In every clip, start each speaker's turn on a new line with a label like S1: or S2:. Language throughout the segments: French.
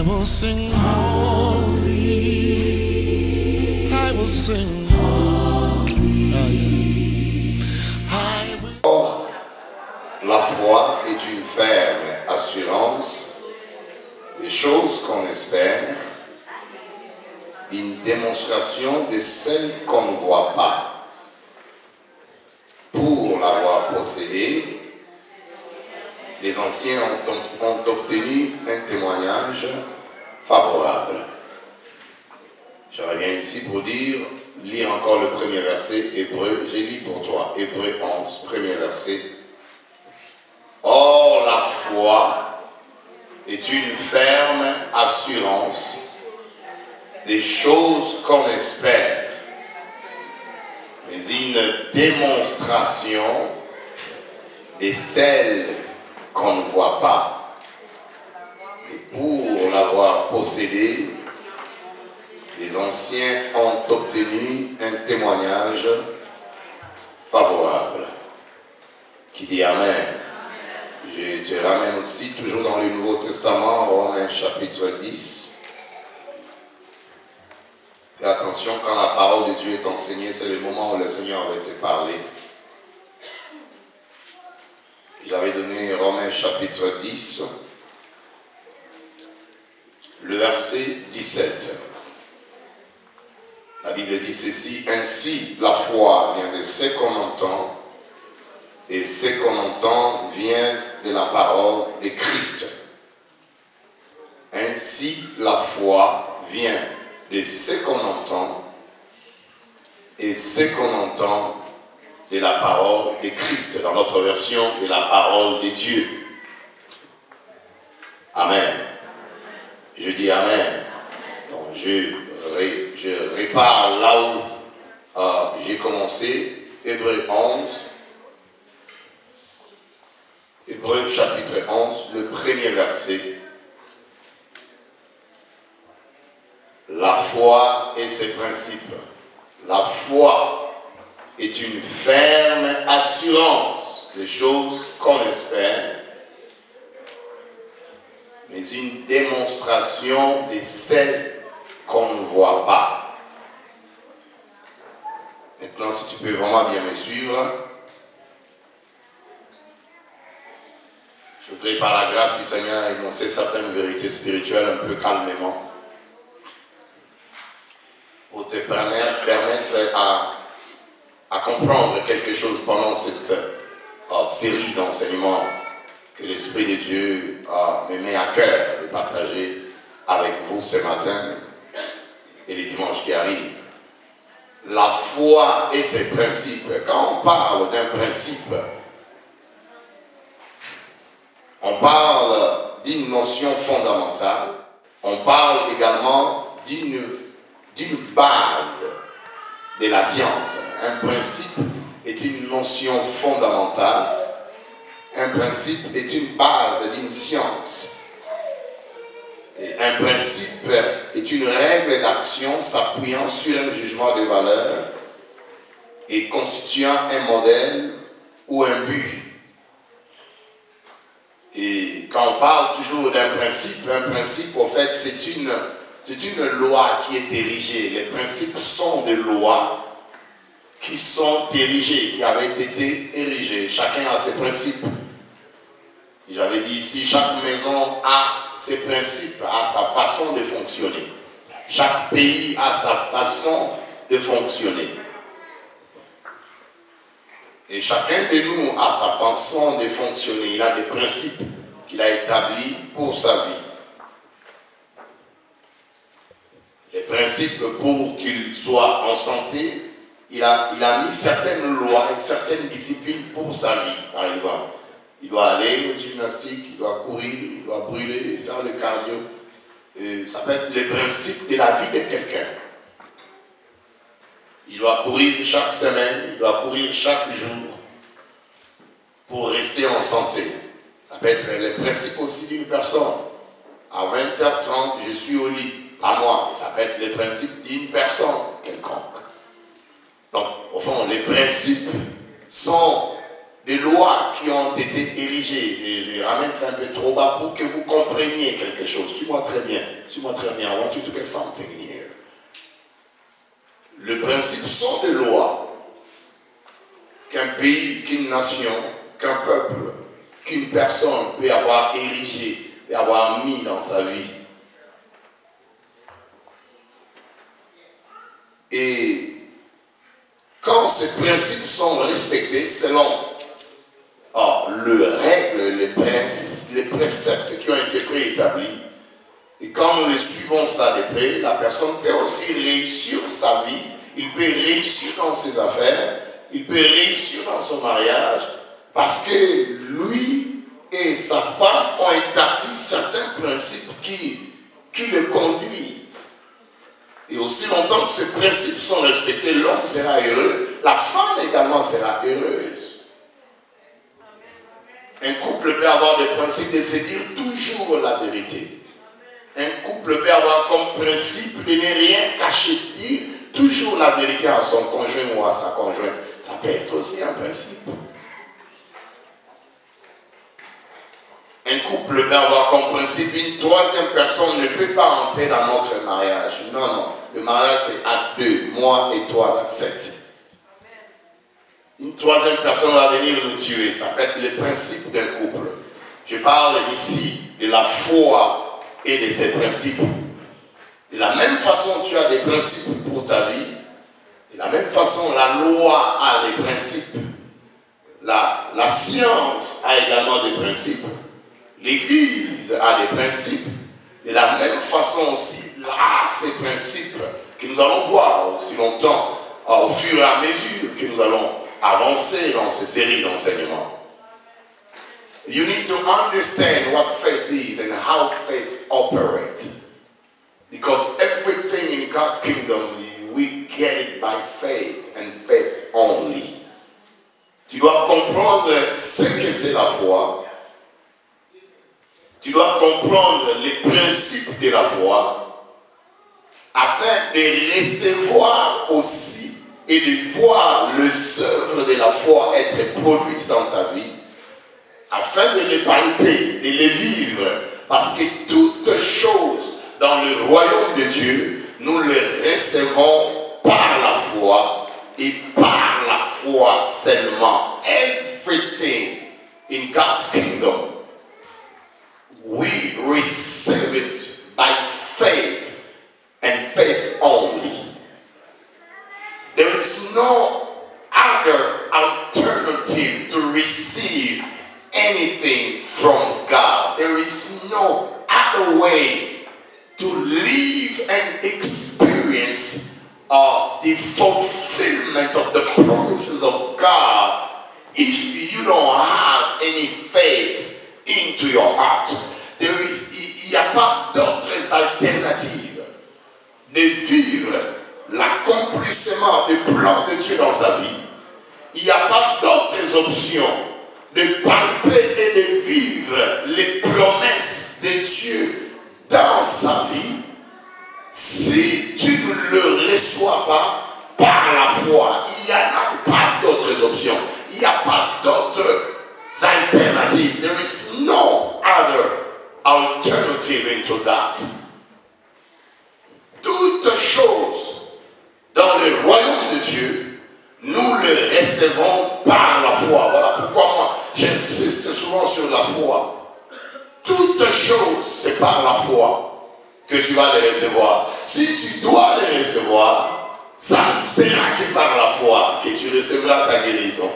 S1: will sing holy. I will sing holy.
S2: Or, la foi est une ferme assurance des choses qu'on espère, une démonstration de celles qu'on ne voit pas. Pour l'avoir possédé, les anciens ont obtenu un témoignage favorable. Je reviens ici pour lire encore le premier verset, Hébreu, j'ai lu pour toi, Hébreu 11, premier verset. Or, la foi est une ferme assurance des choses qu'on espère, mais une démonstration de celles qu'on ne voit pas. Et pour l'avoir possédé, les anciens ont obtenu un témoignage favorable. Qui dit Amen. Je te ramène aussi toujours dans le Nouveau Testament, Romains chapitre 10. Et attention, quand la parole de Dieu est enseignée, c'est le moment où le Seigneur avait été parlé. Il avait donné Romains chapitre 10, le verset 17. La Bible dit ceci: ainsi la foi vient de ce qu'on entend, et ce qu'on entend vient de la parole de Christ. Ainsi la foi vient de ce qu'on entend, et ce qu'on entend de la parole de Christ, dans notre version, de la parole de Dieu. Amen. Je dis Amen. Donc je répare là où j'ai commencé, Hébreu 11, Hébreu chapitre 11, le premier verset. La foi et ses principes. La foi est une ferme assurance des choses qu'on espère, mais une démonstration de celles qu'on ne voit pas. Maintenant, si tu peux vraiment bien me suivre, je voudrais par la grâce du Seigneur énoncer certaines vérités spirituelles un peu calmement, pour te permettre à comprendre quelque chose pendant cette série d'enseignements que l'Esprit de Dieu me met à cœur de partager avec vous ce matin et les dimanches qui arrivent. La foi et ses principes. Quand on parle d'un principe, on parle d'une notion fondamentale, on parle également d'une base de la science. Un principe est une notion fondamentale. Un principe est une base d'une science. Et un principe est une règle d'action s'appuyant sur un jugement de valeur et constituant un modèle ou un but. Et quand on parle toujours d'un principe, un principe, en fait, c'est une loi qui est érigée. Les principes sont des lois qui sont érigées, qui avaient été érigées. Chacun a ses principes. J'avais dit ici, chaque maison a ses principes, a sa façon de fonctionner. Chaque pays a sa façon de fonctionner. Et chacun de nous a sa façon de fonctionner. Il a des principes qu'il a établis pour sa vie. Les principes, pour qu'il soit en santé, il a mis certaines lois et certaines disciplines pour sa vie, par exemple. Il doit aller au gymnastique, il doit courir, il doit brûler, faire le cardio. Ça peut être les principes de la vie de quelqu'un. Il doit courir chaque semaine, il doit courir chaque jour pour rester en santé. Ça peut être les principes aussi d'une personne. À 20h30, je suis au lit. À moi, ça peut être les principes d'une personne quelconque. Donc, au fond, les principes sont des lois qui ont été érigées. Et je ramène ça un peu trop bas pour que vous compreniez quelque chose. Suis-moi très bien. Suis-moi très bien. I want you to get something here. Le principe sont des lois qu'un pays, qu'une nation, qu'un peuple, qu'une personne peut avoir érigé et avoir mis dans sa vie. Et quand ces principes sont respectés selon les règles, les préceptes qui ont été préétablis, et quand nous les suivons ça de près, la personne peut aussi réussir sa vie, il peut réussir dans ses affaires, il peut réussir dans son mariage, parce que lui et sa femme ont établi certains principes qui le conduisent. Et aussi longtemps que ces principes sont respectés, l'homme sera heureux, la femme également sera heureuse. Un couple peut avoir des principes de se dire toujours la vérité. Un couple peut avoir comme principe de ne rien cacher, dire toujours la vérité à son conjoint ou à sa conjointe. Ça peut être aussi un principe. Un couple peut avoir comme principe une troisième personne ne peut pas entrer dans notre mariage. Non, non. Le mariage c'est à deux, moi et toi, that's it. Une troisième personne va venir nous tuer. Ça peut être le principe d'un couple. Je parle ici de la foi et de ses principes. De la même façon, tu as des principes pour ta vie. De la même façon, la loi a des principes. La science a également des principes. L'Église a des principes. De la même façon aussi, là, ces principes que nous allons voir aussi longtemps, au fur et à mesure que nous allons avancer dans ces séries d'enseignements. You need to understand what faith is and how faith operates. Because everything in God's kingdom, we get it by faith and faith only. Tu dois comprendre ce que c'est la foi. Tu dois comprendre les principes de la foi afin de recevoir aussi et de voir les œuvres de la foi être produites dans ta vie, afin de les palper, de les vivre, parce que toutes choses dans le royaume de Dieu, nous les recevons par la foi et par la foi seulement. Everything in God's kingdom, we receive it by faith and faith only. There is no other alternative to receive anything from God. There is no other way to live and experience the fulfillment of the promises of God if you don't have any faith into your heart. Il n'y a pas d'autres alternatives de vivre l'accomplissement du plan de Dieu dans sa vie. Il n'y a pas d'autres options de palper et de vivre les promesses de Dieu dans sa vie si tu ne le reçois pas par la foi. Il n'y en a pas d'autres options. Il n'y a pas d'autres alternatives. There is no other alternative into that. Toutes choses dans le royaume de Dieu, nous les recevons par la foi. Voilà pourquoi moi, j'insiste souvent sur la foi. Toutes choses, c'est par la foi que tu vas les recevoir. Si tu dois les recevoir, ça ne sera que par la foi que tu recevras ta guérison.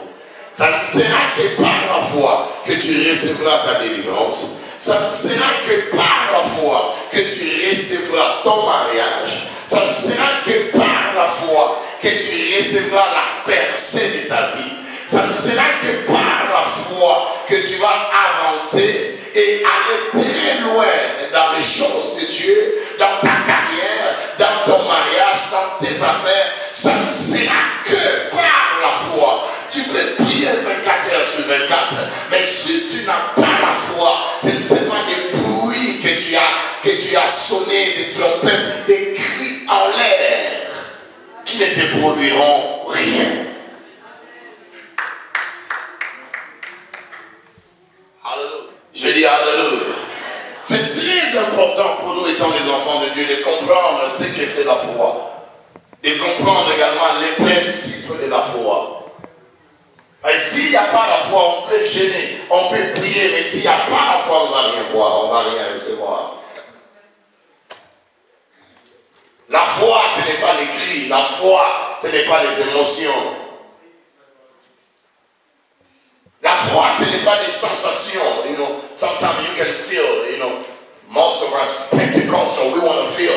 S2: Ça ne sera que par la foi que tu recevras ta délivrance. Ça ne sera que par la foi que tu recevras ton mariage. Ça ne sera que par la foi que tu recevras la percée de ta vie. Ça ne sera que par la foi que tu vas avancer et aller très loin dans les choses de Dieu, dans ta carrière, dans ton mariage, dans tes affaires. Ça ne sera que par la foi. Tu peux prier 24 heures sur 24, mais si tu n'as pas la foi, c'est seulement des bruits que tu as sonné, des trompettes, des cris en l'air qui ne te produiront rien. très important pour nous étant des enfants de Dieu de comprendre ce que c'est la foi. De comprendre également les principes de la foi. Et s'il n'y a pas la foi, on peut gêner, on peut prier, mais s'il n'y a pas la foi, on ne va rien voir, on ne va rien recevoir. La foi, ce n'est pas les cris, la foi, ce n'est pas les émotions. La foi, ce n'est pas des sensations. You know, sometimes you can feel, you know, most of us Pentecostal, we want to feel,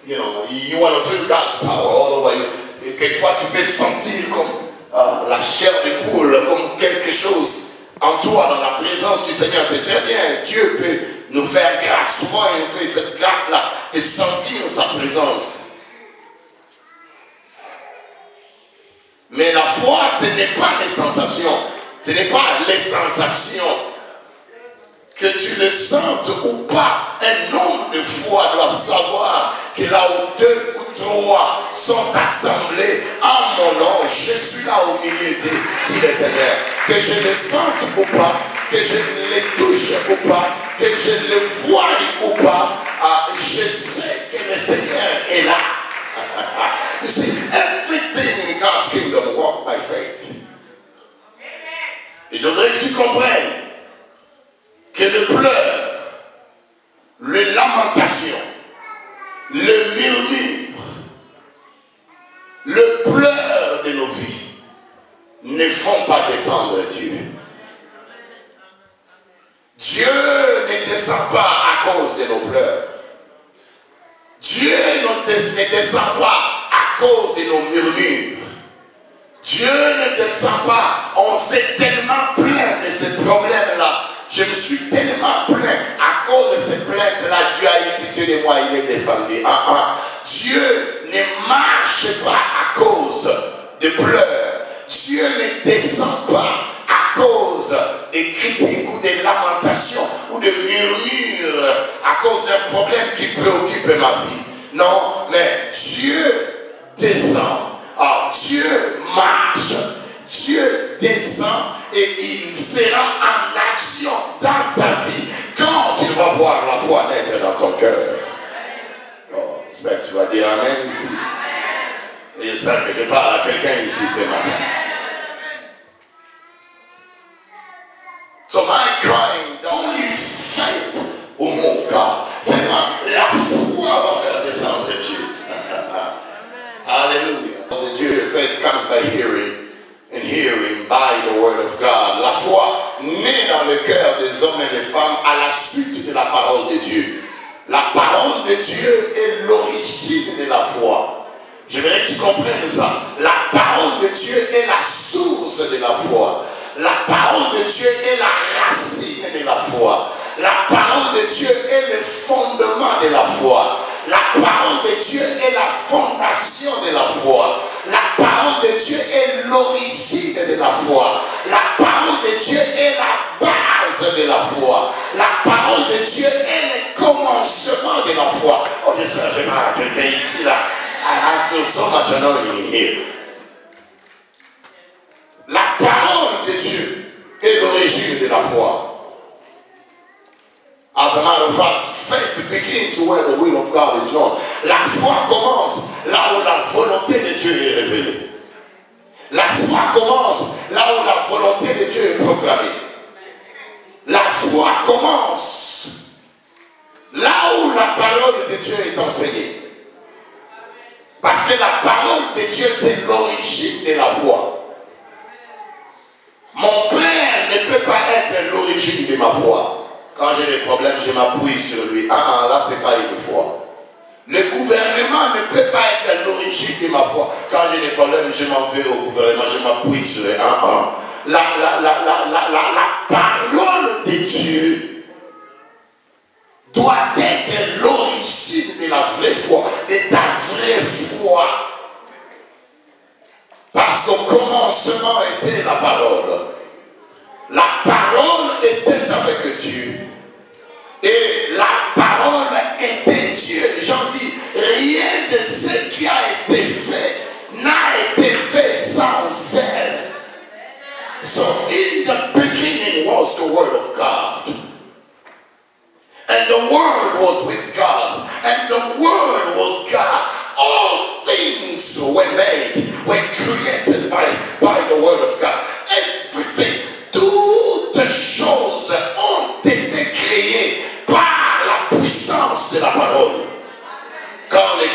S2: you know, you want to feel God's power all over you. Et quelquefois, tu peux sentir comme la chair de poule, comme quelque chose en toi, dans la présence du Seigneur. C'est très bien. Dieu peut nous faire grâce. Souvent, il nous fait cette grâce-là de sentir sa présence. Mais la foi, ce n'est pas les sensations. Ce n'est pas les sensations. Que tu le sentes ou pas, un homme de foi doit savoir que là où 2 ou 3 sont assemblés en mon nom, je suis là au milieu d'eux, dit le Seigneur. Que je le sente ou pas, que je le touche ou pas, que je le voie ou pas, je sais que le Seigneur est là. You see, everything in God's kingdom walk by faith. Et je voudrais que tu comprennes que le pleur, le lamentation, le murmure, le pleur de nos vies ne font pas descendre Dieu. Dieu ne descend pas à cause de nos pleurs. Dieu ne descend pas à cause de nos murmures. Dieu ne descend pas. On s'est tellement plaint de ces problèmes-là. Je me suis tellement plaint à cause de ces plaintes-là. Dieu a eu pitié de moi, il est descendu. Dieu ne marche pas à cause de pleurs. Dieu ne descend pas à cause des critiques ou des lamentations ou de murmures à cause d'un problème qui préoccupe ma vie. Non, mais Dieu descend. Dieu marche. Dieu descend et il sera en action dans ta vie quand tu vas voir la foi naître dans ton cœur. Oh, j'espère que tu vas dire Amen ici. Et j'espère que je parle à quelqu'un ici ce matin. So my crying, the only faith will move God. Seulement la foi va faire descendre Dieu. Hallelujah. Dieu, faith comes by hearing. And hearing by the word of God. La foi naît dans le cœur des hommes et des femmes à la suite de la parole de Dieu. La parole de Dieu est l'origine de la foi. J'aimerais que tu comprennes ça. La parole de Dieu est la source de la foi. La parole de Dieu est la racine de la foi. La parole de Dieu est le fondement de la foi. La parole de Dieu est la fondation de la foi. La parole de Dieu est l'origine de la foi. La parole de Dieu est la base de la foi. La parole de Dieu est le commencement de la foi. Oh, j'espère que je parle à quelqu'un ici là. I feel so much anointing in here. La parole de Dieu est l'origine de la foi. As a matter of fact, faith begins where the will of God is known. La foi commence là où la volonté de Dieu est révélée. La foi commence là où la volonté de Dieu est proclamée. La foi commence là où la parole de Dieu est enseignée. Parce que la parole de Dieu, c'est l'origine de la foi. Mon père ne peut pas être l'origine de ma foi. Quand j'ai des problèmes, je m'appuie sur lui. Là, c'est pas une foi. Le gouvernement ne peut pas être l'origine de ma foi. Quand j'ai des problèmes, je m'en vais au gouvernement, je m'appuie sur lui. La parole de Dieu doit être l'origine de la vraie foi, de ta vraie foi. Parce qu'au commencement était la parole. La parole était avec Dieu. Et la parole était Dieu. Jean dit, rien de ce qui a été fait n'a été fait sans elle. So in the beginning was the word of God. And the word was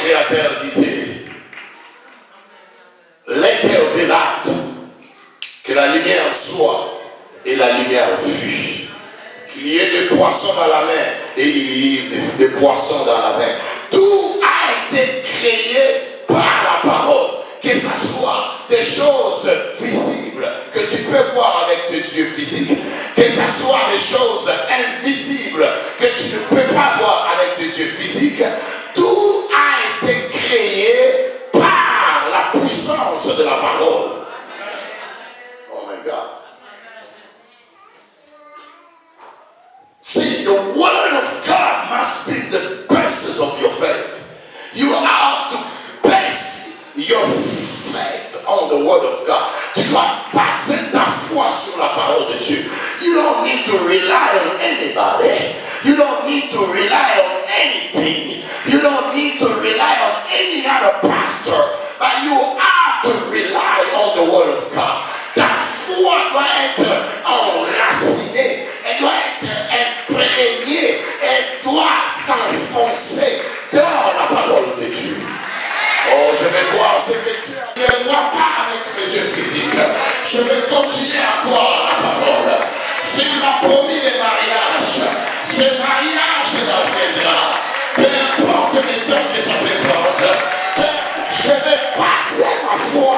S2: Créateur disait, l'Éternel de l'acte, que la lumière soit, et la lumière fut. Qu'il y ait des poissons dans la mer, et il y ait des poissons dans la mer. Tout a été créé par la parole. Que ce soit des choses visibles que tu peux voir avec tes yeux physiques, que ce soit des choses invisibles que tu ne peux pas voir avec tes yeux physiques, tout a été créé par la puissance de la parole. Oh my God. See, the word of God must be the basis of your faith. You are to base your faith on the word of God. Tu dois baser ta foi sur la parole de Dieu. You don't need to rely on anybody. You don't need to rely on anything. You don't need to rely on any other pastor. But you are to rely on the word of God. Ta foi doit être enracinée. Elle doit être imprégnée. Elle doit s'enfoncer dans la parole de Dieu. Oh, je vais croire ce que Dieu ne voit pas avec mes yeux physiques. Je vais continuer à croire la parole. S'il m'a promis le mariage, ce mariage viendra. Peu importe le temps que ça peut prendre, je vais passer ma foi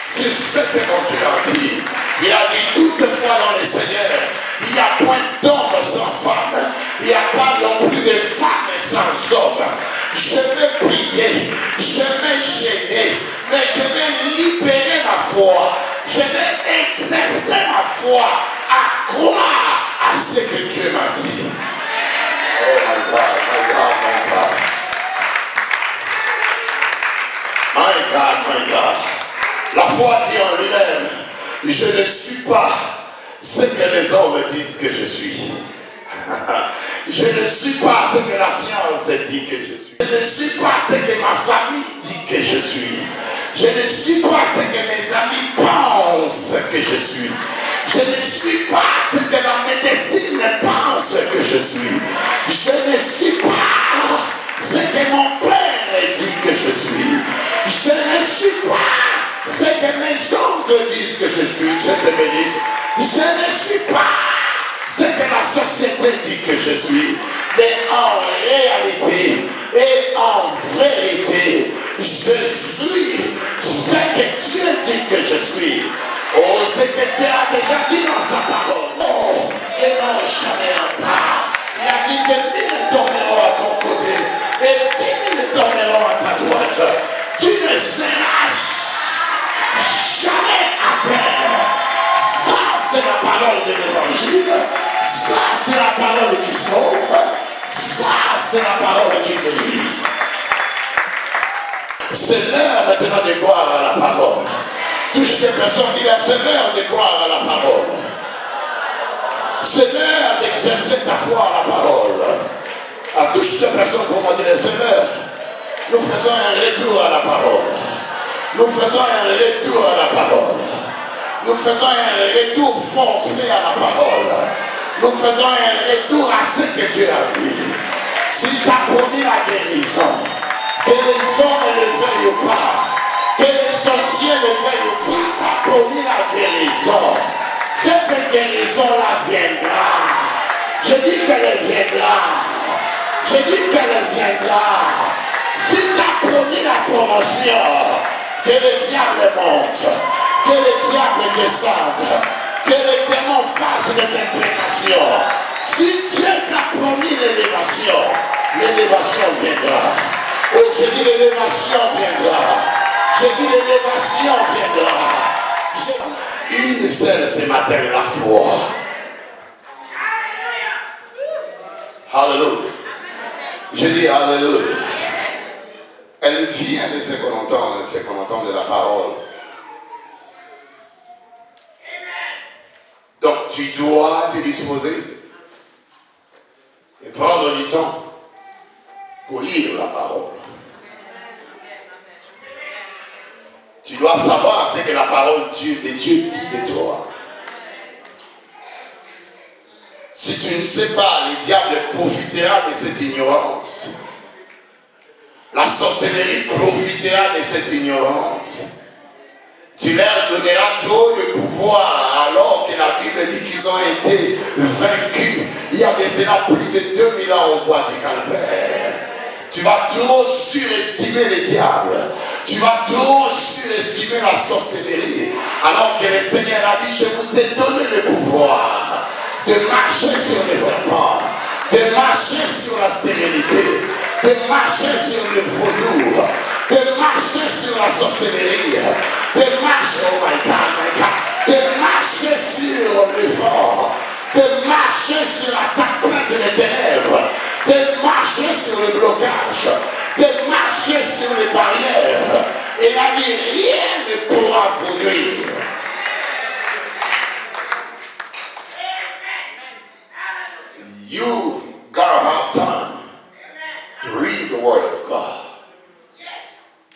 S2: sur ce que mon Dieu a dit. Il a dit toutefois dans le Seigneur, il n'y a point d'homme sans femme, il n'y a pas non plus de femme sans homme. Je vais prier, je vais gêner, mais je vais libérer ma foi. Je vais exercer ma foi à croire à ce que Dieu m'a dit. Oh my God, my God, my God. My God, my God. La foi dit en lui-même, je ne suis pas ce que les hommes disent que je suis. Je ne suis pas ce que la science dit que je suis. Je ne suis pas ce que ma famille dit que je suis. Je ne suis pas ce que mes amis pensent que je suis. Je ne suis pas ce que la médecine pense que je suis. Je ne suis pas ce que mon père dit que je suis. Je ne suis pas ce que mes oncles disent que je suis. Je te bénisse. Je ne suis pas ce que la société dit que je suis. Mais en réalité et en vérité, je suis ce que Dieu dit que je suis. Oh, ce que Dieu a déjà dit dans sa parole. Oh, et non jamais un pas. Il a dit que 1000 tomberont à ton côté et 10 000 tomberont à ta droite. Tu ne seras jamais à terre. Ça, c'est la parole de l'évangile. Ça, c'est la parole qui sauve. Ça, c'est la parole qui guérit. C'est l'heure maintenant de croire à la parole. Touche des personnes, dis-leur, c'est l'heure de croire à la parole. C'est l'heure d'exercer ta foi à la parole. Touche des personnes pour moi, dis-leur, c'est l'heure. Nous faisons un retour à la parole. Nous faisons un retour à la parole. Nous faisons un retour foncé à la parole. Nous faisons un retour à ce que Dieu a dit. S'il t'a promis la guérison, que les hommes ne le veuillent ou pas, que les sorciers ne veuillent ou pas, t'a promis la guérison. Cette guérison-là viendra. Je dis qu'elle viendra. Je dis qu'elle viendra. S'il t'a promis la promotion, que le diable monte, que le diable descende, que les démons fassent des imprécations. Si Dieu t'a promis l'élévation, l'élévation viendra. Oh, je dis l'élévation viendra. Je dis l'élévation viendra. Une seule ce matin, la foi. Alléluia. Je dis Alléluia. Elle vient de ce qu'on entend de la parole. Donc tu dois te disposer et prendre du temps pour lire la parole. Tu dois savoir ce que la parole de Dieu dit de toi. Si tu ne sais pas, le diable profitera de cette ignorance La sorcellerie profitera de cette ignorance. Tu leur donneras trop de pouvoir alors que la Bible dit qu'ils ont été vaincus. Il y a de cela plus de 2000 ans au bois du calvaire. Tu vas trop surestimer le diable. Tu vas trop surestimer la sorcellerie. Alors que le Seigneur a dit, je vous ai donné le pouvoir de marcher sur les serpents, de marcher sur la stérilité, de marcher sur le vaudou, de marcher sur la sorcellerie, de marcher, oh my God, de marcher sur le vent, de marcher sur la tempête des ténèbres, de marcher sur le blocage, de marcher sur les barrières. Et il a dit, rien ne pourra vous nuire. You gotta have time to read the Word of God,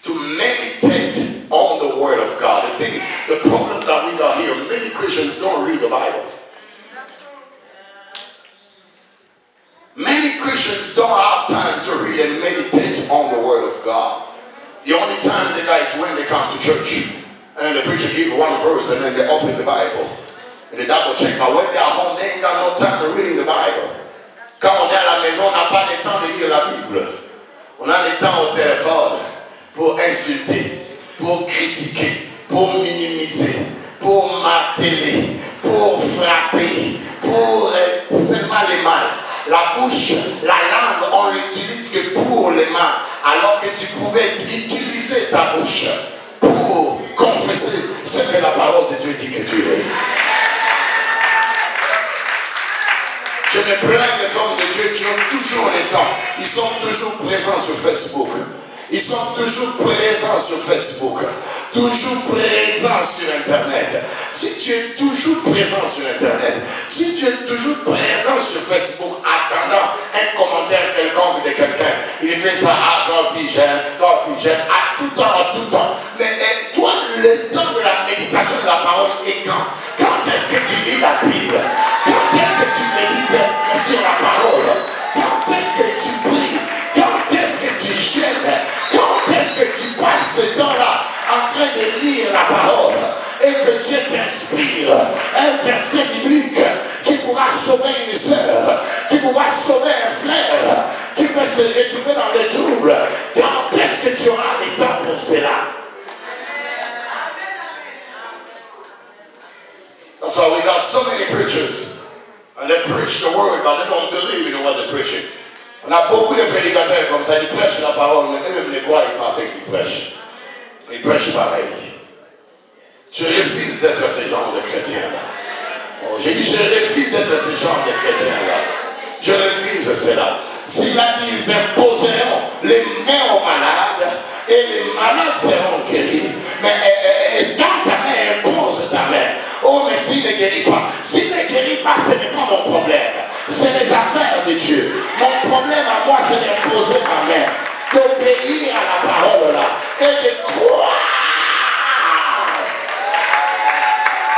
S2: to meditate on the Word of God. The problem that we got here, many Christians don't read the Bible. Many Christians don't have time to read and meditate on the Word of God. The only time they got is when they come to church and the preacher gives one verse and then they open the Bible and they double check. But when they are home, they ain't got no time to reading the Bible. Quand on est à la maison, on n'a pas le temps de lire la Bible. On a le temps au téléphone pour insulter, pour critiquer, pour minimiser, pour marteler, pour frapper, pour seulement les mal. La bouche, la langue, on l'utilise que pour les mal. Alors que tu pouvais utiliser ta bouche pour confesser ce que la parole de Dieu dit que tu es. Je me plains des hommes de Dieu qui ont toujours le temps. Ils sont toujours présents sur Facebook. Ils sont toujours présents sur Facebook. Toujours présents sur Internet. Si tu es toujours présent sur Internet, si tu es toujours présent sur Facebook, attendant un commentaire quelconque de quelqu'un, il fait ça quand il gêne, à tout temps. Mais toi, le temps de la méditation de la parole est quand? Quand est-ce que tu lis la Bible? Quand est-ce que tu médites sur la parole? Quand est-ce que tu pries? Quand est-ce que tu gênes? Quand est-ce que tu passes ce temps-là en train de lire la parole et que Dieu t'inspire un verset biblique qui pourra sauver une sœur, qui pourra sauver un frère, qui peut se retrouver dans le trouble? Quand est-ce que tu auras le temps pour cela? That's why we got so many preachers and they preach the word but they don't believe in what they're preaching. On a beaucoup de prédicateurs comme ça, ils prêchent la parole, mais eux-mêmes ne croient pas ce qu'ils prêchent. Ils prêchent pareil. Je refuse d'être ce genre de chrétien-là. Oh, j'ai dit, je refuse d'être ce genre de chrétien-là. Je refuse cela. S'il a dit, ils imposeront les mains aux malades et les malades seront guéris. Mais dans ta main, impose ta main. Oh, mais s'il ne guérit pas, ce n'est pas mon problème. C'est les affaires de Dieu. Mon problème à moi, c'est d'imposer ma main, d'obéir à la parole là et de croire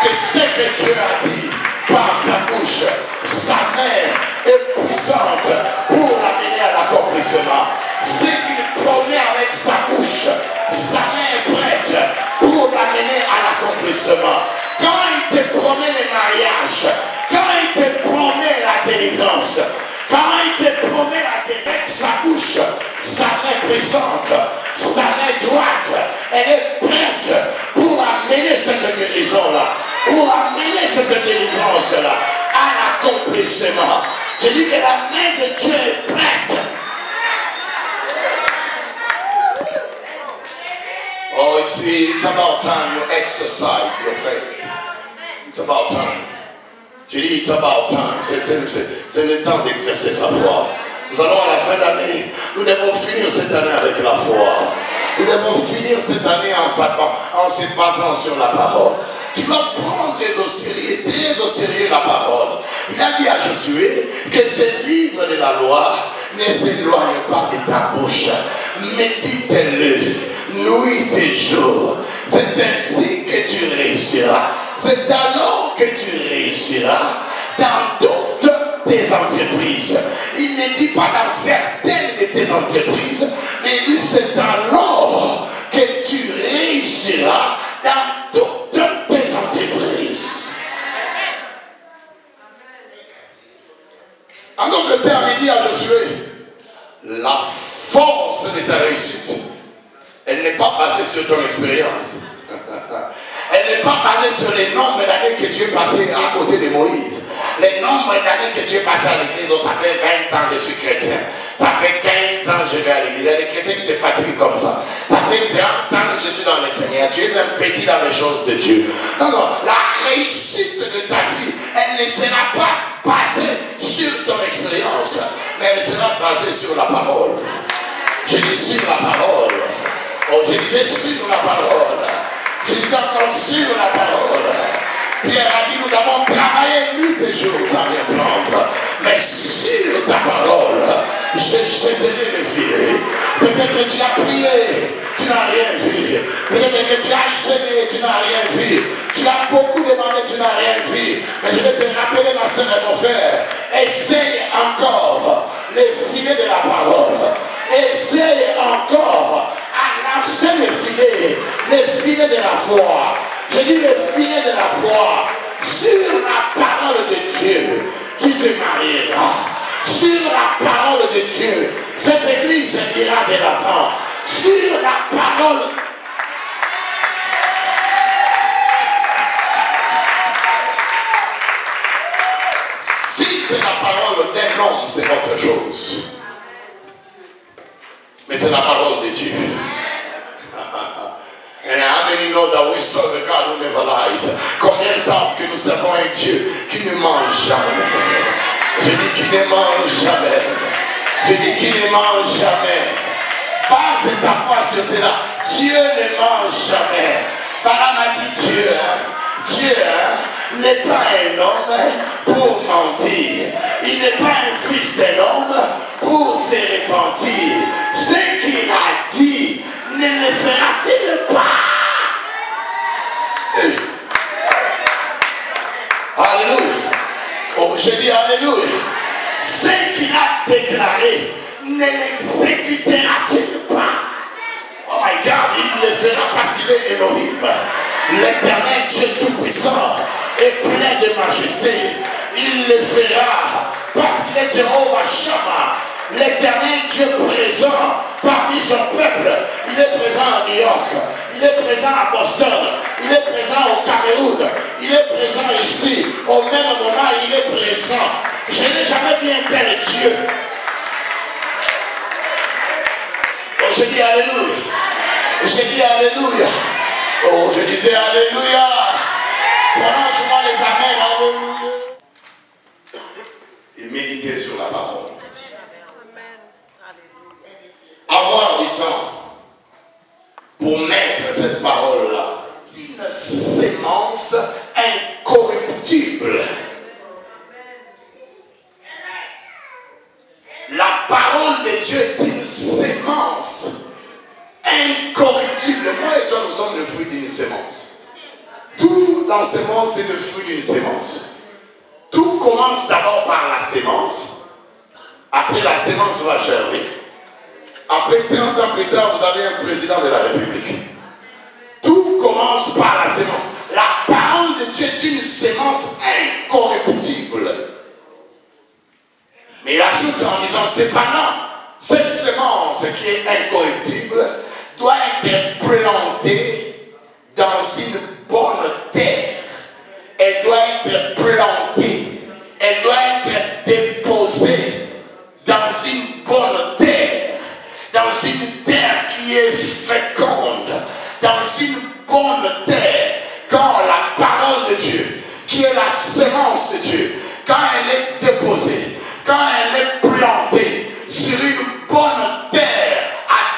S2: que ce que Dieu a dit par sa bouche, sa main est puissante pour l'amener à l'accomplissement. Ce qu'il promet avec sa bouche, sa main est prête pour l'amener à l'accomplissement. Quand il te promet le mariage, quand il te promet la délivrance, quand il te promet la délivrance, sa bouche, sa main puissante, sa main droite, elle est prête pour amener cette guérison-là, pour amener cette délivrance-là à l'accomplissement. Je dis que la main de Dieu est prête. Oh, it's about time you exercise your faith. It's about time. Je dis, it's about time. C'est le temps d'exercer sa foi. Nous allons à la fin d'année. Nous devons finir cette année avec la foi. Nous devons finir cette année en se basant sur la parole. Tu dois prendre très au sérieux la parole. Il a dit à Josué que ce livre de la loi ne s'éloigne pas de ta bouche. Médite-le, nuit et jour. C'est ainsi que tu réussiras. C'est alors que tu réussiras dans toutes tes entreprises. Il ne dit pas dans certaines de tes entreprises, mais il dit force de ta réussite, elle n'est pas basée sur ton expérience. Elle n'est pas basée sur les nombres d'années que tu es passé à côté de Moïse. Les nombres d'années que tu es passé à l'église, ça fait 20 ans que je suis chrétien. Ça fait 15 ans que je vais à l'église. Il y a des chrétiens qui te fatiguent comme ça. Ça fait 30 ans que je suis dans le Seigneur. Tu es un petit dans les choses de Dieu. Non, non, la réussite de ta vie, elle ne sera pas basée sur ton expérience, mais elle sera basée sur la parole. Je dis sur la parole. Oh, je disais sur la parole. Je disais encore sur la parole. Pierre a dit, nous avons travaillé nuit et jour sans rien prendre. Mais sur ta parole, j'ai jeté le filet. Peut-être que tu as prié, tu n'as rien vu. Peut-être que tu as gêné, tu n'as rien vu. Tu as beaucoup demandé, tu n'as rien vu. Mais je vais te rappeler, ma soeur et mon frère, essaye encore les filets de la parole. Essaye encore à lancer les filets de la foi. Je dis le filet de la foi sur la parole de Dieu. Tu te marieras sur la parole de Dieu. Cette église ira de l'avant sur la parole. Si c'est la parole d'un homme, c'est autre chose. Mais c'est la parole de Dieu. And how many know that we serve a God who never lies? Combien savent que nous servons un Dieu qui ne ment jamais? Je dis qui ne ment jamais. Je dis qui ne ment jamais. Base ta foi sur cela. Dieu ne ment jamais. Balaam a dit Dieu n'est pas un homme pour mentir. Il n'est pas un fils d'un homme pour se repentir. Ce qu'il a dit, ne le fera-t-il pas? Alléluia. Oh, je dis Alléluia. Ce qu'il a déclaré, ne l'exécutera-t-il pas? Oh my God, il le fera parce qu'il est Elohim. L'éternel Dieu tout-puissant est plein de majesté. Il le fera parce qu'il est Jéhovah Shammah. L'éternel Dieu présent parmi son peuple. Il est présent à New York, il est présent à Boston, il est présent au Cameroun, il est présent ici. Au même moment, il est présent. Je n'ai jamais vu un tel Dieu. Oh, je dis Alléluia. Je dis Alléluia. Oh, je disais Alléluia. Prononce-moi les amens. Alléluia. Et méditez sur la parole. Avoir du temps pour mettre cette parole-là d'une sémence incorruptible. La parole de Dieu est une sémence incorruptible. Moi et toi, nous sommes le fruit d'une sémence. Tout dans la sémence, c'est le fruit d'une sémence. Tout commence d'abord par la sémence. Après, la sémence va germer. Après 30 ans plus tard, vous avez un président de la République. Tout commence par la sémence. La parole de Dieu est une sémence incorruptible. Mais il ajoute en disant, cependant, cette sémence qui est incorruptible doit être plantée dans une bonne terre. Elle doit être plantée. Elle doit être déposée dans une bonne terre. Dans une terre qui est féconde. Dans une bonne terre. Quand la parole de Dieu, qui est la sémence de Dieu, quand elle est déposée, quand elle est plantée sur une bonne terre,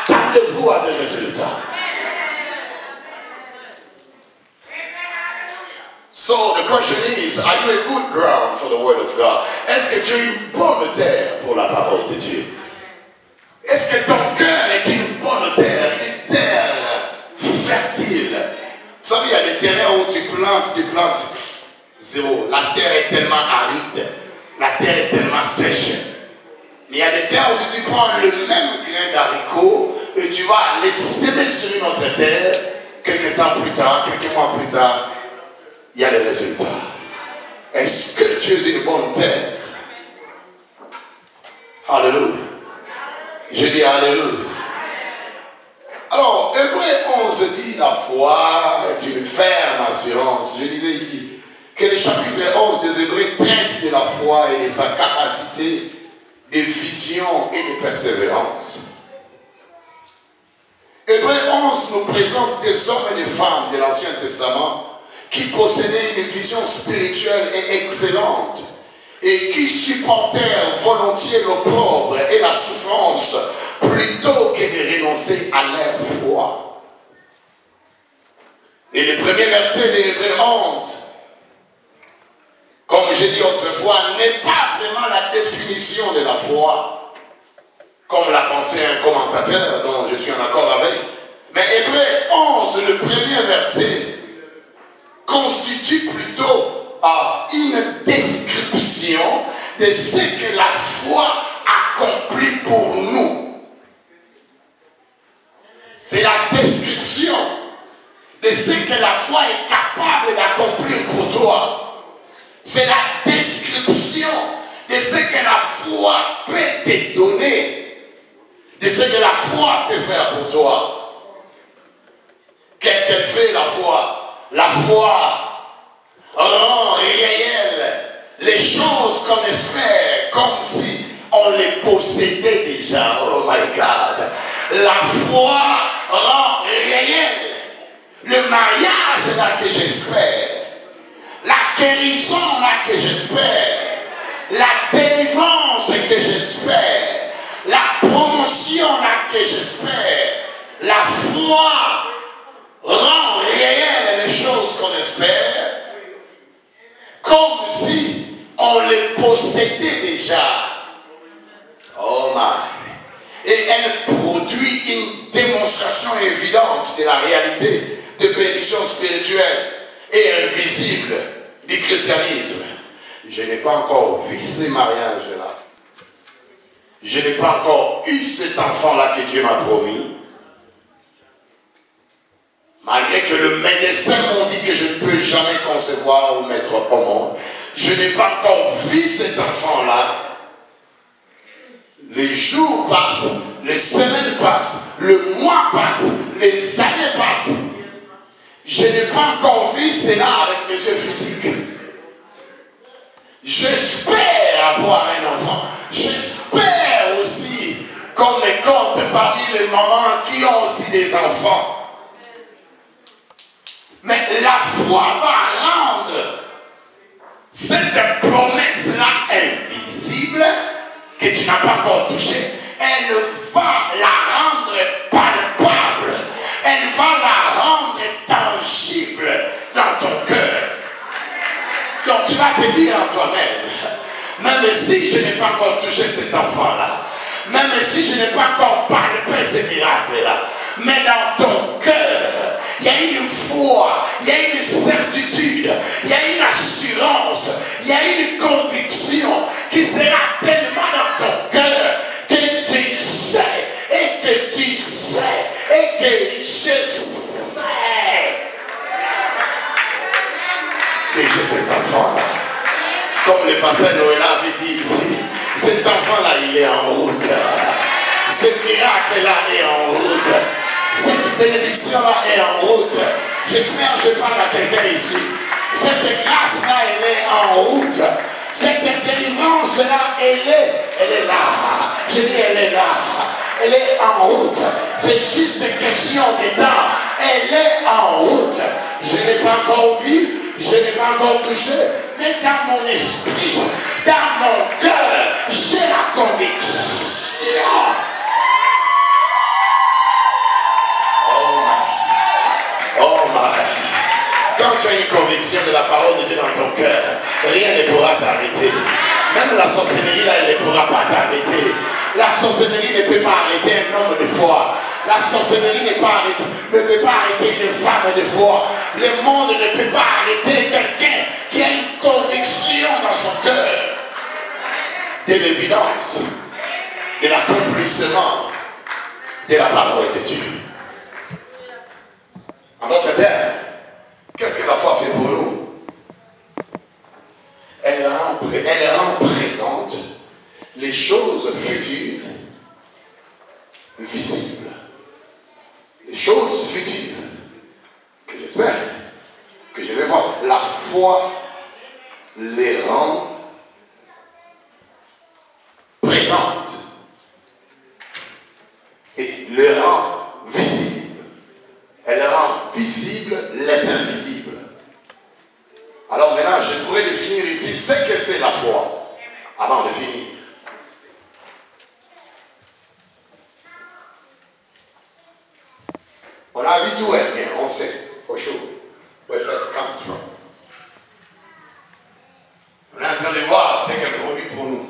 S2: attendez-vous à des résultats. So the question is, are you a good ground for the word of God? Est-ce que tu es une bonne terre pour la parole de Dieu? Est-ce que ton cœur est une bonne terre, une terre fertile? Vous savez, il y a des terrains où tu plantes zéro. La terre est tellement aride, la terre est tellement sèche. Mais il y a des terres où si tu prends le même grain d'haricot et tu vas les semer sur une autre terre, quelques temps plus tard, quelques mois plus tard, il y a les résultats. Est-ce que tu es une bonne terre? Alléluia. Je dis Alléluia. Alors, Hébreux 11 dit la foi est une ferme assurance. Je disais ici que le chapitre 11 des Hébreux traite de la foi et de sa capacité de vision et de persévérance. Hébreux 11 nous présente des hommes et des femmes de l'Ancien Testament qui possédaient une vision spirituelle et excellente et qui supportèrent volontiers l'opprobre et la souffrance plutôt que de renoncer à leur foi. Et le premier verset de Hébreux 11, comme j'ai dit autrefois, n'est pas vraiment la définition de la foi, comme l'a pensé un commentateur dont je suis en accord avec. Mais Hébreux 11, le premier verset, constitue plutôt une description de ce que la foi accomplit pour nous. C'est la description de ce que la foi est capable d'accomplir pour toi. C'est la description de ce que la foi peut te donner, de ce que la foi peut faire pour toi. Qu'est-ce qu'elle fait, la foi? La foi rend réel les choses qu'on espère, comme si on les possédait déjà. Oh my God. La foi rend réel le mariage là que j'espère, la guérison là que j'espère, la délivrance que j'espère, la promotion là que j'espère. La foi rend réel les choses qu'on espère, comme si on les possédait déjà. Oh my. Et elle produit une démonstration évidente de la réalité de bénédiction spirituelle et invisible du christianisme. Je n'ai pas encore vu ces mariages-là. Je n'ai pas encore eu cet enfant-là que Dieu m'a promis. Malgré que le médecin m'a dit que je ne peux jamais concevoir ou mettre au monde, je n'ai pas encore vu cet enfant-là. Les jours passent, les semaines passent, le mois passe, les années passent. Je n'ai pas encore vu cela avec mes yeux physiques. J'espère avoir un enfant. J'espère aussi qu'on me compte parmi les mamans qui ont aussi des enfants. Mais la foi va rendre cette promesse-là invisible que tu n'as pas encore touchée. Elle va la rendre palpable. Elle va la rendre tangible dans ton cœur. Donc tu vas te dire en toi-même, même si je n'ai pas encore touché cet enfant-là, même si je n'ai pas encore palpé ce miracle-là, mais dans ton cœur, il y a une foi, il y a une certitude, il y a une assurance, il y a une conviction qui sera tellement dans ton cœur que tu sais, et que tu sais, et que je sais que j'ai cet enfant-là. Comme le pasteur Noël avait dit ici, cet enfant-là, il est en route. Ce miracle-là est en route. Cette bénédiction-là est en route. J'espère que je parle à quelqu'un ici. Cette grâce-là, elle est en route. Cette délivrance-là, elle est là. Je dis, elle est là. Elle est en route. C'est juste une question de temps. Elle est en route. Je n'ai pas encore vu, je n'ai pas encore touché, mais dans mon esprit, dans mon cœur, j'ai la conviction. Oh my. Quand tu as une conviction de la parole de Dieu dans ton cœur, rien ne pourra t'arrêter. Même la sorcellerie là, elle ne pourra pas t'arrêter. La sorcellerie ne peut pas arrêter un homme de foi. La sorcellerie ne peut pas arrêter une femme de foi. Le monde ne peut pas arrêter quelqu'un qui a une conviction dans son cœur de l'évidence, de l'accomplissement de la parole de Dieu. En d'autres termes, qu'est-ce que la foi fait pour nous? Elle rend présente les choses futures invisibles. Les choses futiles que j'espère que je vais voir. La foi les rend présentes et les rend visibles. Elle rend visibles les invisibles. Alors maintenant, je pourrais définir ici ce que c'est la foi avant de finir. On a vu d'où elle vient, on sait, for sure, where it comes from. On est en train de voir ce qu'elle produit pour nous.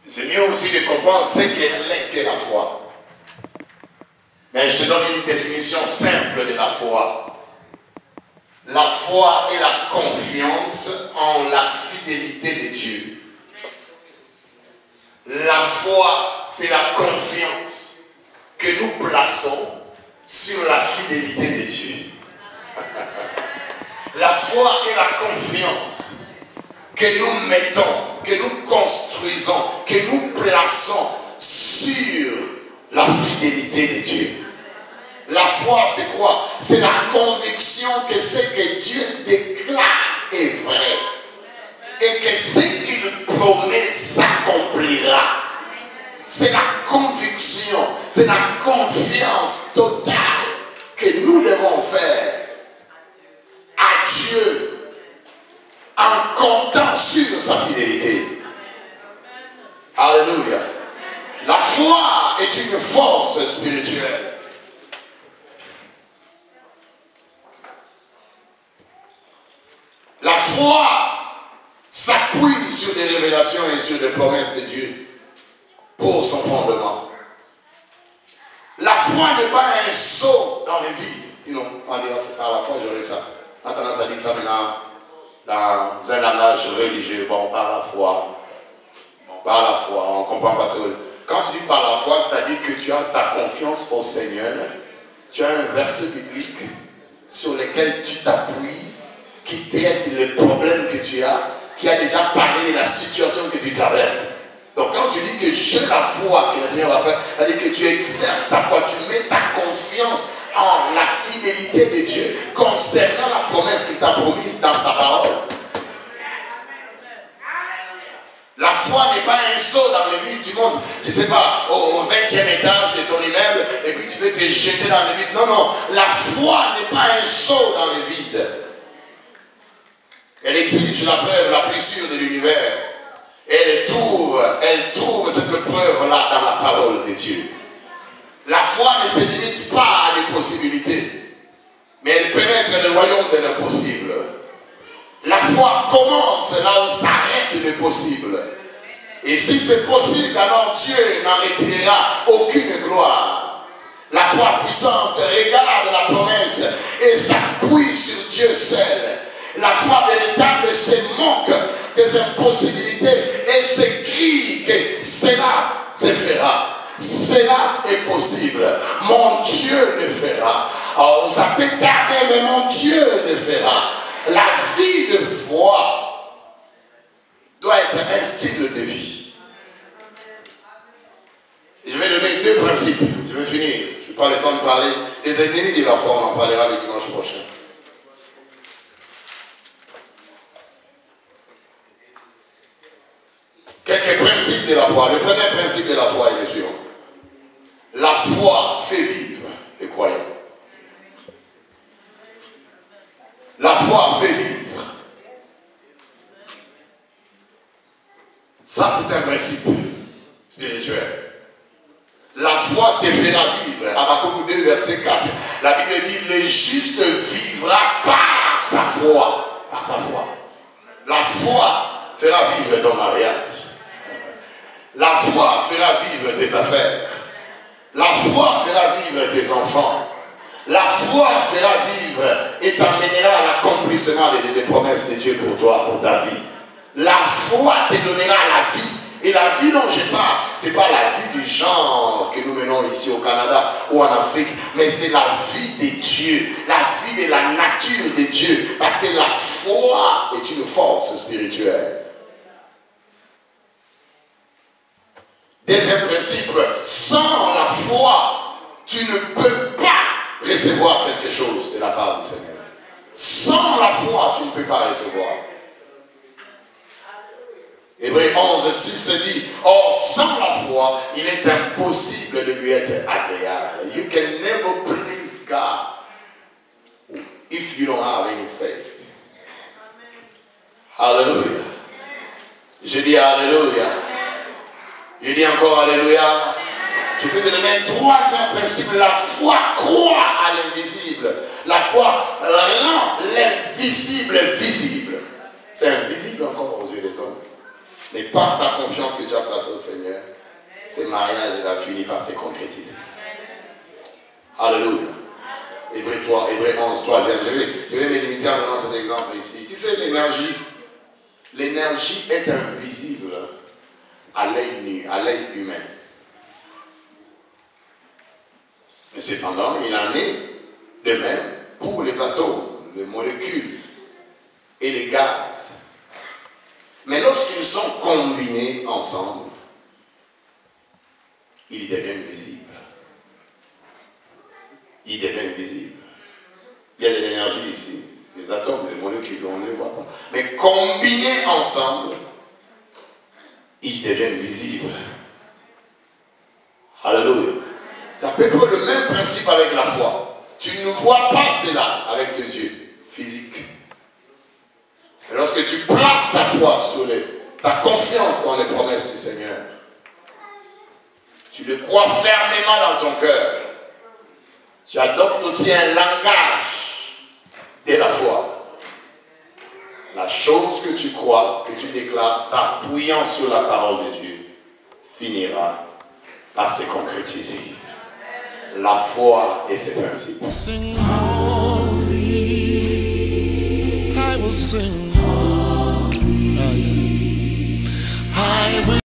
S2: C'est mieux aussi de comprendre ce qu'est la foi. Mais je te donne une définition simple de la foi. La foi est la confiance en la fidélité de Dieu. La foi, c'est la confiance que nous plaçons sur la fidélité de Dieu. La foi est la confiance que nous mettons, que nous construisons, que nous plaçons sur la fidélité de Dieu. La foi, c'est quoi? C'est la conviction que ce que Dieu déclare est vrai. Et que ce qu'il promet s'accomplira. C'est la conviction, c'est la confiance totale que nous devons faire à Dieu en comptant sur sa fidélité. Alléluia. La foi est une force spirituelle. La foi s'appuie sur des révélations et sur des promesses de Dieu pour son fondement. La foi n'est pas un saut dans le vide. On dirait c'est par la foi, j'aurais ça. On a tendance à dire ça maintenant dans un langage religieux. Bon, par la foi. Bon, par la foi, on ne comprend pas ce que. Quand tu dis par la foi, c'est-à-dire que tu as ta confiance au Seigneur. Tu as un verset biblique sur lequel tu t'appuies, qui traite les problèmes que tu as, qui a déjà parlé de la situation que tu traverses. Donc quand tu dis que j'ai la foi que le Seigneur va faire, c'est-à-dire que tu exerces ta foi, tu mets ta confiance en la fidélité de Dieu concernant la promesse qu'il t'a promise dans sa parole. La foi n'est pas un saut dans le vide, tu montes, je ne sais pas, au 20e étage de ton immeuble et puis tu veux te jeter dans le vide. Non, non, la foi n'est pas un saut dans le vide. Elle exige la preuve la plus sûre de l'univers. Elle trouve cette preuve-là dans la parole de Dieu. La foi ne se limite pas à des possibilités, mais elle pénètre le royaume de l'impossible. La foi commence là où s'arrête le possible. Et si c'est possible, alors Dieu n'en retirera aucune gloire. La foi puissante regarde la promesse et s'appuie sur Dieu seul. La foi véritable se moque des impossibilités et se crie que cela se fera. Cela est possible. Mon Dieu le fera. Oh, ça peut tarder, mais mon Dieu le fera. La vie de foi doit être un style de vie. Et je vais donner deux principes. Je vais finir. Je n'ai pas le temps de parler. Les ennemis de la foi, on en parlera le dimanche prochain. Quelques principes de la foi. Le premier principe de la foi est le suivant. La foi fait vivre les croyants. La foi fait vivre. Ça, c'est un principe spirituel. La foi te fera vivre. Habakkuk 2, verset 4. La Bible dit, le juste vivra par sa foi. Par sa foi. La foi fera vivre ton mariage. La foi fera vivre tes affaires. La foi fera vivre tes enfants. La foi fera vivre et t'amènera à l'accomplissement des promesses de Dieu pour toi, pour ta vie. La foi te donnera la vie. Et la vie dont je parle, ce n'est pas la vie du genre que nous menons ici au Canada ou en Afrique, mais c'est la vie de Dieu, la vie de la nature de Dieu. Parce que la foi est une force spirituelle. Deuxième principe, sans la foi, tu ne peux pas recevoir quelque chose de la part du Seigneur. Sans la foi, tu ne peux pas recevoir. Hébreux 11, 6 se dit, or sans la foi, il est impossible de lui être agréable. You can never please God if you don't have any faith. Alléluia. Je dis Alléluia. Je dis encore Alléluia. Je peux te donner un troisième principe. La foi croit à l'invisible. La foi rend l'invisible visible. C'est invisible encore aux yeux des hommes. Mais par ta confiance que tu as placée au Seigneur, ce mariage a fini par se concrétiser. Alléluia. Hébreux 11, troisième. Je vais me limiter à donner cet exemple ici. Tu sais, l'énergie est invisible à l'œil nu, à l'œil humain. Mais cependant, il en est de même pour les atomes, les molécules et les gaz. Mais lorsqu'ils sont combinés ensemble, ils deviennent visibles. Ils deviennent visibles. Il y a de l'énergie ici. Les atomes, les molécules, on ne les voit pas. Mais combinés ensemble, ils deviennent visibles. Alléluia. C'est à peu près le même principe avec la foi. Tu ne vois pas cela avec tes yeux physiques. Mais lorsque tu places ta foi sur ta confiance dans les promesses du Seigneur, tu le crois fermement dans ton cœur, tu adoptes aussi un langage de la foi. La chose que tu crois, que tu déclares, t'appuyant sur la parole de Dieu, finira par se concrétiser. La foi et ses principes.
S1: Sing holy, I will sing